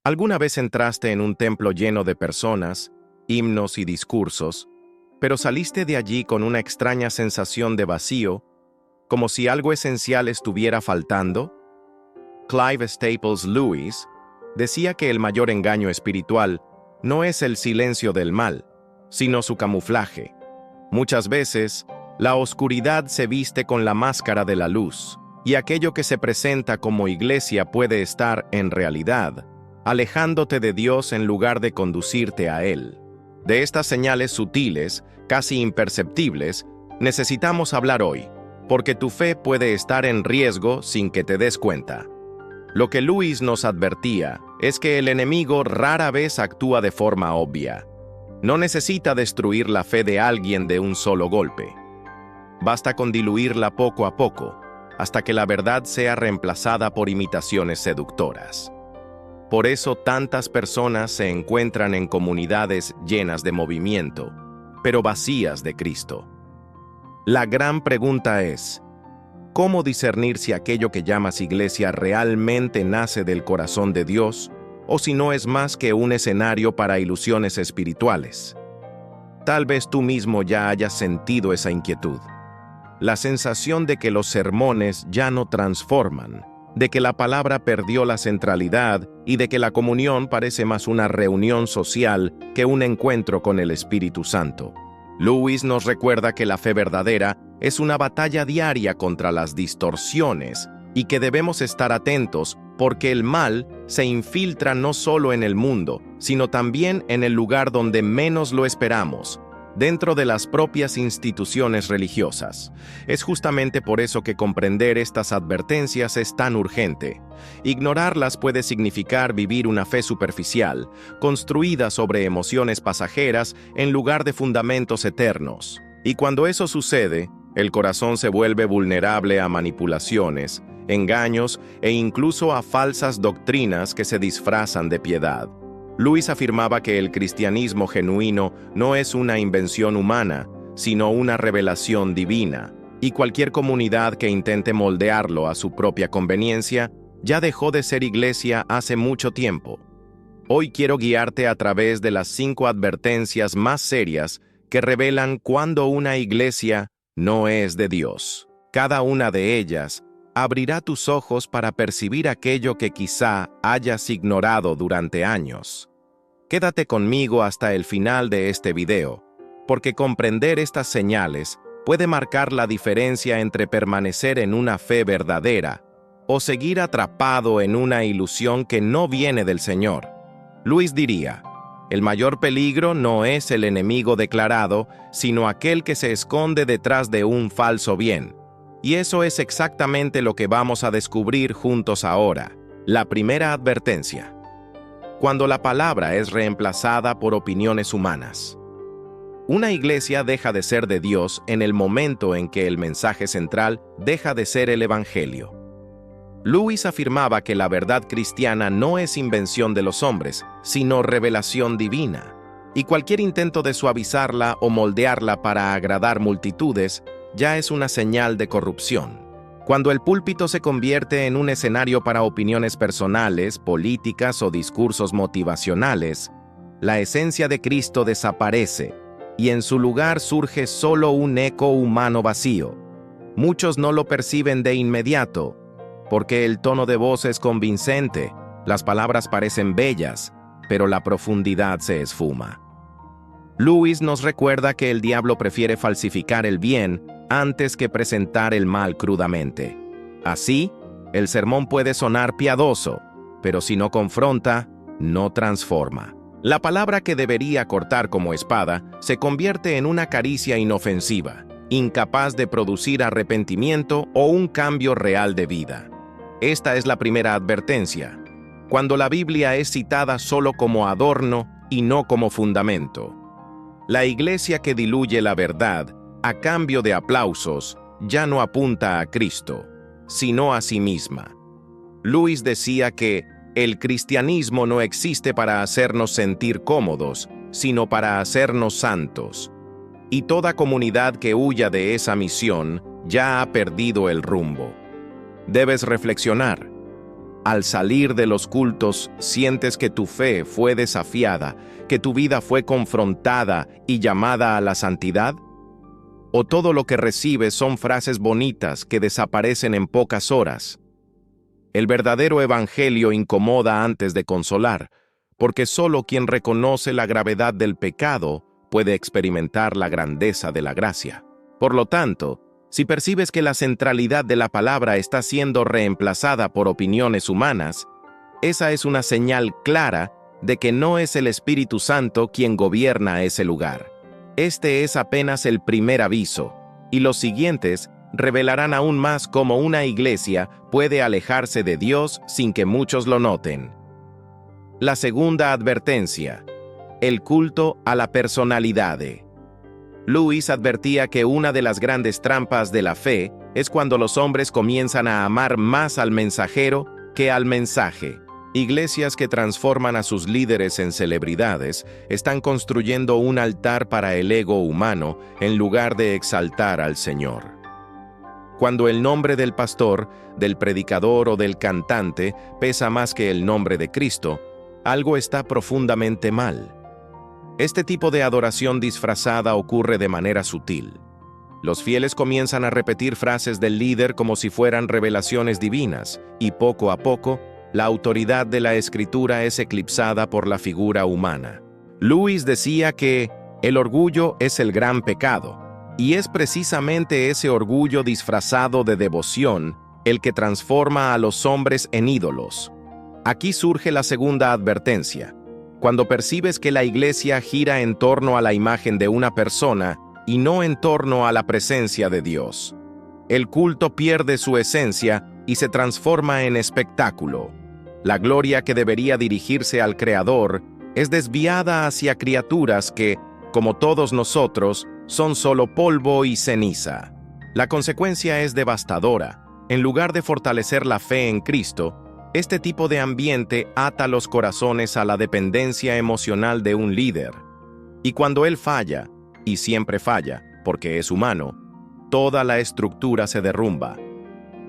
¿Alguna vez entraste en un templo lleno de personas, himnos y discursos, pero saliste de allí con una extraña sensación de vacío, como si algo esencial estuviera faltando? Clive Staples Lewis decía que el mayor engaño espiritual no es el silencio del mal, sino su camuflaje. Muchas veces, la oscuridad se viste con la máscara de la luz, y aquello que se presenta como iglesia puede estar, en realidad, alejándote de Dios en lugar de conducirte a Él. De estas señales sutiles, casi imperceptibles, necesitamos hablar hoy, porque tu fe puede estar en riesgo sin que te des cuenta. Lo que Lewis nos advertía es que el enemigo rara vez actúa de forma obvia. No necesita destruir la fe de alguien de un solo golpe. Basta con diluirla poco a poco, hasta que la verdad sea reemplazada por imitaciones seductoras. Por eso tantas personas se encuentran en comunidades llenas de movimiento, pero vacías de Cristo. La gran pregunta es, ¿cómo discernir si aquello que llamas iglesia realmente nace del corazón de Dios o si no es más que un escenario para ilusiones espirituales? Tal vez tú mismo ya hayas sentido esa inquietud. La sensación de que los sermones ya no transforman, de que la palabra perdió la centralidad y de que la comunión parece más una reunión social que un encuentro con el Espíritu Santo. Lewis nos recuerda que la fe verdadera es una batalla diaria contra las distorsiones y que debemos estar atentos porque el mal se infiltra no solo en el mundo, sino también en el lugar donde menos lo esperamos, dentro de las propias instituciones religiosas. Es justamente por eso que comprender estas advertencias es tan urgente. Ignorarlas puede significar vivir una fe superficial, construida sobre emociones pasajeras en lugar de fundamentos eternos. Y cuando eso sucede, el corazón se vuelve vulnerable a manipulaciones, engaños e incluso a falsas doctrinas que se disfrazan de piedad. Lewis afirmaba que el cristianismo genuino no es una invención humana, sino una revelación divina, y cualquier comunidad que intente moldearlo a su propia conveniencia ya dejó de ser iglesia hace mucho tiempo. Hoy quiero guiarte a través de las 5 advertencias más serias que revelan cuando una iglesia no es de Dios. Cada una de ellas abrirá tus ojos para percibir aquello que quizá hayas ignorado durante años. Quédate conmigo hasta el final de este video, porque comprender estas señales puede marcar la diferencia entre permanecer en una fe verdadera o seguir atrapado en una ilusión que no viene del Señor. Lewis diría, el mayor peligro no es el enemigo declarado, sino aquel que se esconde detrás de un falso bien. Y eso es exactamente lo que vamos a descubrir juntos ahora. La primera advertencia. Cuando la palabra es reemplazada por opiniones humanas. Una iglesia deja de ser de Dios en el momento en que el mensaje central deja de ser el Evangelio. Lewis afirmaba que la verdad cristiana no es invención de los hombres, sino revelación divina, y cualquier intento de suavizarla o moldearla para agradar multitudes ya es una señal de corrupción. Cuando el púlpito se convierte en un escenario para opiniones personales, políticas o discursos motivacionales, la esencia de Cristo desaparece y en su lugar surge solo un eco humano vacío. Muchos no lo perciben de inmediato, porque el tono de voz es convincente, las palabras parecen bellas, pero la profundidad se esfuma. Lewis nos recuerda que el diablo prefiere falsificar el bien antes que presentar el mal crudamente. Así, el sermón puede sonar piadoso, pero si no confronta, no transforma. La palabra que debería cortar como espada se convierte en una caricia inofensiva, incapaz de producir arrepentimiento o un cambio real de vida. Esta es la primera advertencia, cuando la Biblia es citada solo como adorno y no como fundamento. La iglesia que diluye la verdad a cambio de aplausos ya no apunta a Cristo, sino a sí misma. Lewis decía que el cristianismo no existe para hacernos sentir cómodos, sino para hacernos santos. Y toda comunidad que huya de esa misión ya ha perdido el rumbo. Debes reflexionar. Al salir de los cultos, ¿sientes que tu fe fue desafiada, que tu vida fue confrontada y llamada a la santidad? ¿O todo lo que recibes son frases bonitas que desaparecen en pocas horas? El verdadero evangelio incomoda antes de consolar, porque solo quien reconoce la gravedad del pecado puede experimentar la grandeza de la gracia. Por lo tanto, si percibes que la centralidad de la palabra está siendo reemplazada por opiniones humanas, esa es una señal clara de que no es el Espíritu Santo quien gobierna ese lugar. Este es apenas el primer aviso, y los siguientes revelarán aún más cómo una iglesia puede alejarse de Dios sin que muchos lo noten. La segunda advertencia: el culto a la personalidad. Lewis advertía que una de las grandes trampas de la fe es cuando los hombres comienzan a amar más al mensajero que al mensaje. Iglesias que transforman a sus líderes en celebridades están construyendo un altar para el ego humano en lugar de exaltar al Señor. Cuando el nombre del pastor, del predicador o del cantante pesa más que el nombre de Cristo, algo está profundamente mal. Este tipo de adoración disfrazada ocurre de manera sutil. Los fieles comienzan a repetir frases del líder como si fueran revelaciones divinas, y poco a poco, la autoridad de la Escritura es eclipsada por la figura humana. Lewis decía que el orgullo es el gran pecado, y es precisamente ese orgullo disfrazado de devoción el que transforma a los hombres en ídolos. Aquí surge la segunda advertencia. Cuando percibes que la iglesia gira en torno a la imagen de una persona y no en torno a la presencia de Dios, el culto pierde su esencia y se transforma en espectáculo. La gloria que debería dirigirse al Creador es desviada hacia criaturas que, como todos nosotros, son solo polvo y ceniza. La consecuencia es devastadora. En lugar de fortalecer la fe en Cristo, este tipo de ambiente ata los corazones a la dependencia emocional de un líder. Y cuando él falla, y siempre falla, porque es humano, toda la estructura se derrumba.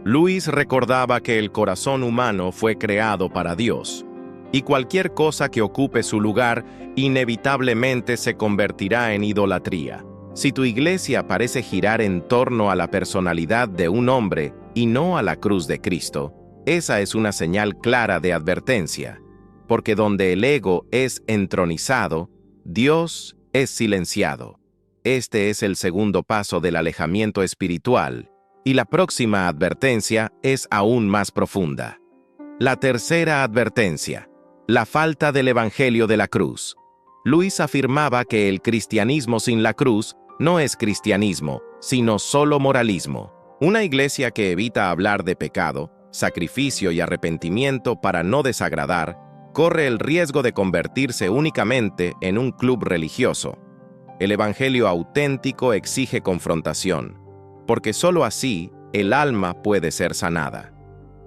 Lewis recordaba que el corazón humano fue creado para Dios, y cualquier cosa que ocupe su lugar inevitablemente se convertirá en idolatría. Si tu iglesia parece girar en torno a la personalidad de un hombre y no a la cruz de Cristo, esa es una señal clara de advertencia, porque donde el ego es entronizado, Dios es silenciado. Este es el segundo paso del alejamiento espiritual, y la próxima advertencia es aún más profunda. La tercera advertencia: la falta del evangelio de la cruz. Lewis afirmaba que el cristianismo sin la cruz no es cristianismo, sino solo moralismo. Una iglesia que evita hablar de pecado, sacrificio y arrepentimiento para no desagradar, corre el riesgo de convertirse únicamente en un club religioso. El evangelio auténtico exige confrontación, porque solo así el alma puede ser sanada.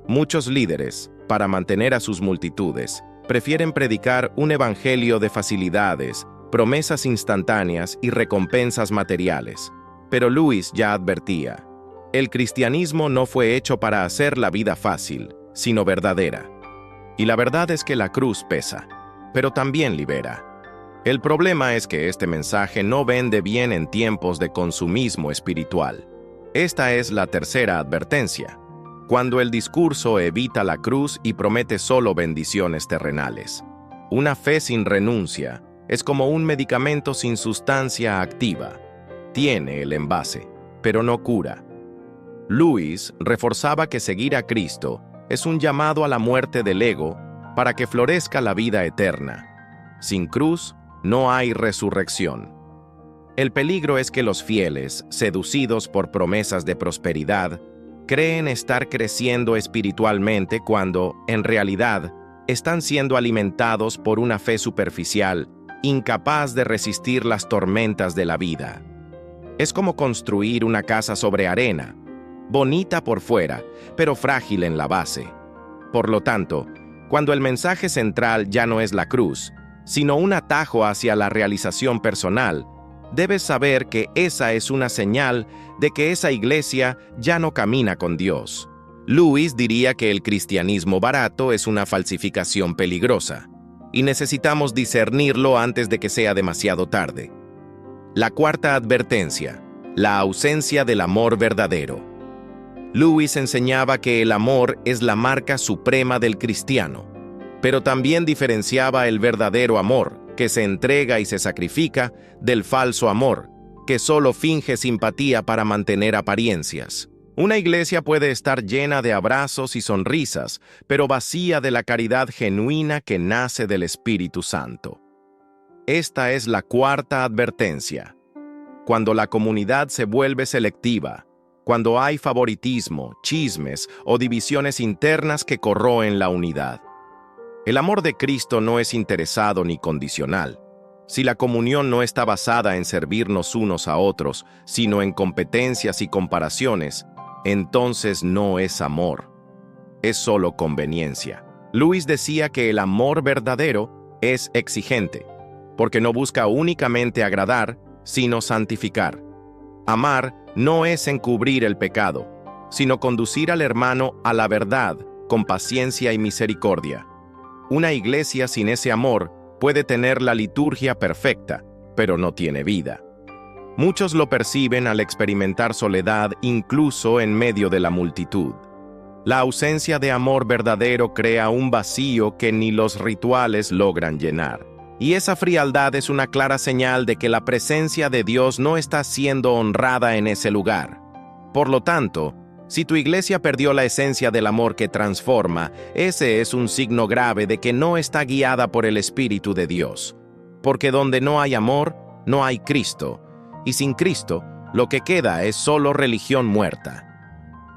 Muchos líderes, para mantener a sus multitudes, prefieren predicar un evangelio de facilidades, promesas instantáneas y recompensas materiales. Pero Lewis ya advertía: el cristianismo no fue hecho para hacer la vida fácil, sino verdadera. Y la verdad es que la cruz pesa, pero también libera. El problema es que este mensaje no vende bien en tiempos de consumismo espiritual. Esta es la tercera advertencia: cuando el discurso evita la cruz y promete solo bendiciones terrenales. Una fe sin renuncia es como un medicamento sin sustancia activa. Tiene el envase, pero no cura. Lewis reforzaba que seguir a Cristo es un llamado a la muerte del ego para que florezca la vida eterna. Sin cruz no hay resurrección. El peligro es que los fieles, seducidos por promesas de prosperidad, creen estar creciendo espiritualmente cuando, en realidad, están siendo alimentados por una fe superficial, incapaz de resistir las tormentas de la vida. Es como construir una casa sobre arena, bonita por fuera, pero frágil en la base. Por lo tanto, cuando el mensaje central ya no es la cruz, sino un atajo hacia la realización personal, debes saber que esa es una señal de que esa iglesia ya no camina con Dios. Lewis diría que el cristianismo barato es una falsificación peligrosa, y necesitamos discernirlo antes de que sea demasiado tarde. La cuarta advertencia: la ausencia del amor verdadero. Lewis enseñaba que el amor es la marca suprema del cristiano, pero también diferenciaba el verdadero amor, que se entrega y se sacrifica, del falso amor, que solo finge simpatía para mantener apariencias. Una iglesia puede estar llena de abrazos y sonrisas, pero vacía de la caridad genuina que nace del Espíritu Santo. Esta es la cuarta advertencia. Cuando la comunidad se vuelve selectiva, cuando hay favoritismo, chismes o divisiones internas que corroen la unidad. El amor de Cristo no es interesado ni condicional. Si la comunión no está basada en servirnos unos a otros, sino en competencias y comparaciones, entonces no es amor. Es solo conveniencia. Lewis decía que el amor verdadero es exigente, porque no busca únicamente agradar, sino santificar. Amar no es encubrir el pecado, sino conducir al hermano a la verdad con paciencia y misericordia. Una iglesia sin ese amor puede tener la liturgia perfecta, pero no tiene vida. Muchos lo perciben al experimentar soledad incluso en medio de la multitud. La ausencia de amor verdadero crea un vacío que ni los rituales logran llenar. Y esa frialdad es una clara señal de que la presencia de Dios no está siendo honrada en ese lugar. Por lo tanto, si tu iglesia perdió la esencia del amor que transforma, ese es un signo grave de que no está guiada por el Espíritu de Dios. Porque donde no hay amor, no hay Cristo. Y sin Cristo, lo que queda es solo religión muerta.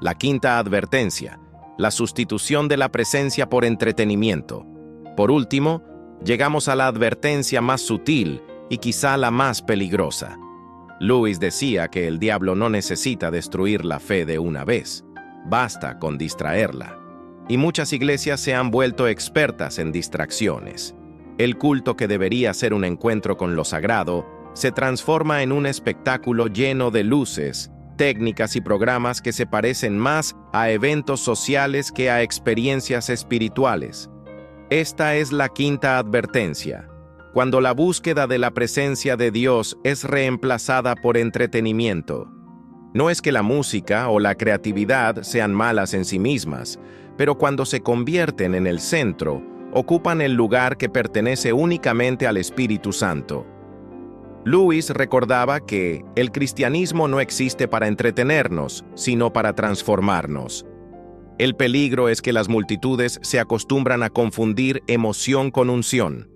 La quinta advertencia: la sustitución de la presencia por entretenimiento. Por último, llegamos a la advertencia más sutil y quizá la más peligrosa. Lewis decía que el diablo no necesita destruir la fe de una vez, basta con distraerla. Y muchas iglesias se han vuelto expertas en distracciones. El culto que debería ser un encuentro con lo sagrado se transforma en un espectáculo lleno de luces, técnicas y programas que se parecen más a eventos sociales que a experiencias espirituales. Esta es la quinta advertencia. Cuando la búsqueda de la presencia de Dios es reemplazada por entretenimiento. No es que la música o la creatividad sean malas en sí mismas, pero cuando se convierten en el centro, ocupan el lugar que pertenece únicamente al Espíritu Santo. Lewis recordaba que el cristianismo no existe para entretenernos, sino para transformarnos. El peligro es que las multitudes se acostumbran a confundir emoción con unción.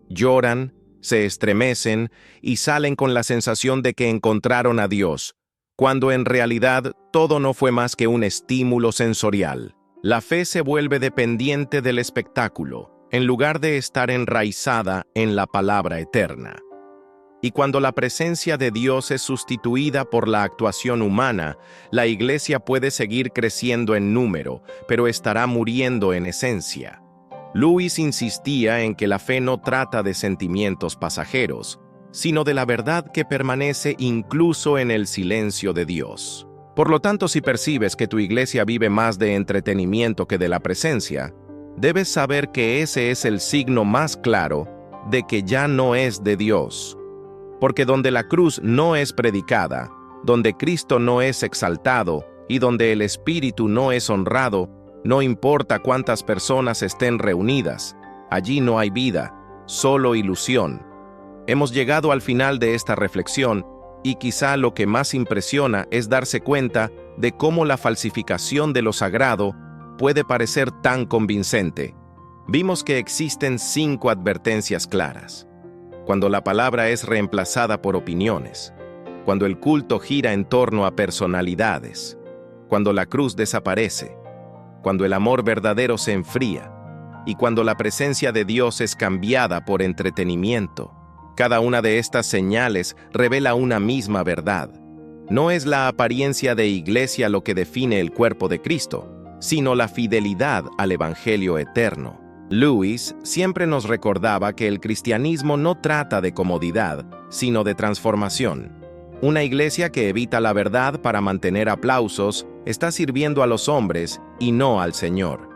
Lloran, se estremecen y salen con la sensación de que encontraron a Dios, cuando en realidad todo no fue más que un estímulo sensorial. La fe se vuelve dependiente del espectáculo, en lugar de estar enraizada en la palabra eterna. Y cuando la presencia de Dios es sustituida por la actuación humana, la iglesia puede seguir creciendo en número, pero estará muriendo en esencia. Lewis insistía en que la fe no trata de sentimientos pasajeros, sino de la verdad que permanece incluso en el silencio de Dios. Por lo tanto, si percibes que tu iglesia vive más de entretenimiento que de la presencia, debes saber que ese es el signo más claro de que ya no es de Dios. Porque donde la cruz no es predicada, donde Cristo no es exaltado y donde el Espíritu no es honrado, no importa cuántas personas estén reunidas, allí no hay vida, solo ilusión. Hemos llegado al final de esta reflexión y quizá lo que más impresiona es darse cuenta de cómo la falsificación de lo sagrado puede parecer tan convincente. Vimos que existen 5 advertencias claras. Cuando la palabra es reemplazada por opiniones, cuando el culto gira en torno a personalidades, cuando la cruz desaparece, cuando el amor verdadero se enfría y cuando la presencia de Dios es cambiada por entretenimiento. Cada una de estas señales revela una misma verdad. No es la apariencia de iglesia lo que define el cuerpo de Cristo, sino la fidelidad al Evangelio eterno. Lewis siempre nos recordaba que el cristianismo no trata de comodidad, sino de transformación. Una iglesia que evita la verdad para mantener aplausos está sirviendo a los hombres y no al Señor.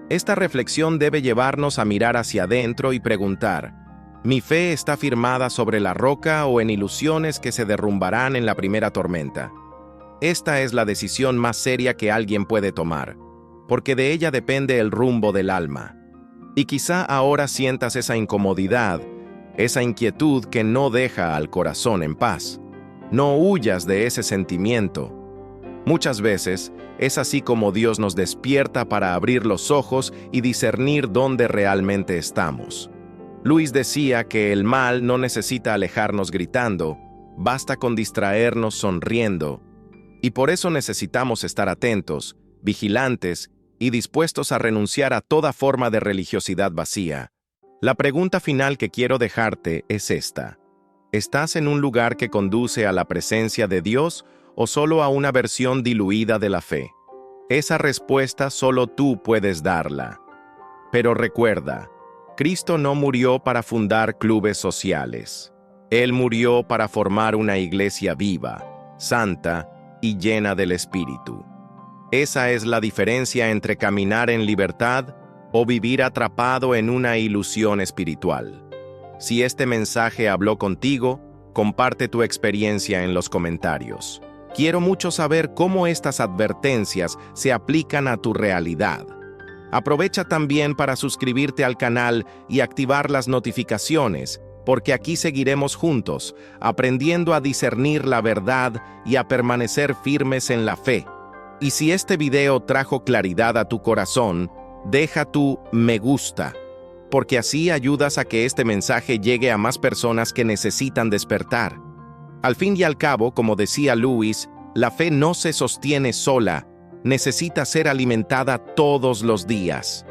Esta reflexión debe llevarnos a mirar hacia adentro y preguntar: ¿mi fe está firmada sobre la roca o en ilusiones que se derrumbarán en la primera tormenta? Esta es la decisión más seria que alguien puede tomar, porque de ella depende el rumbo del alma. Y quizá ahora sientas esa incomodidad, esa inquietud que no deja al corazón en paz. No huyas de ese sentimiento. Muchas veces es así como Dios nos despierta para abrir los ojos y discernir dónde realmente estamos. Luis decía que el mal no necesita alejarnos gritando, basta con distraernos sonriendo. Y por eso necesitamos estar atentos, vigilantes y dispuestos a renunciar a toda forma de religiosidad vacía. La pregunta final que quiero dejarte es esta: ¿estás en un lugar que conduce a la presencia de Dios o solo a una versión diluida de la fe? Esa respuesta solo tú puedes darla. Pero recuerda, Cristo no murió para fundar clubes sociales. Él murió para formar una iglesia viva, santa y llena del Espíritu. Esa es la diferencia entre caminar en libertad o vivir atrapado en una ilusión espiritual. Si este mensaje habló contigo, comparte tu experiencia en los comentarios. Quiero mucho saber cómo estas advertencias se aplican a tu realidad. Aprovecha también para suscribirte al canal y activar las notificaciones, porque aquí seguiremos juntos, aprendiendo a discernir la verdad y a permanecer firmes en la fe. Y si este video trajo claridad a tu corazón, deja tu me gusta, porque así ayudas a que este mensaje llegue a más personas que necesitan despertar. Al fin y al cabo, como decía Luis, la fe no se sostiene sola, necesita ser alimentada todos los días.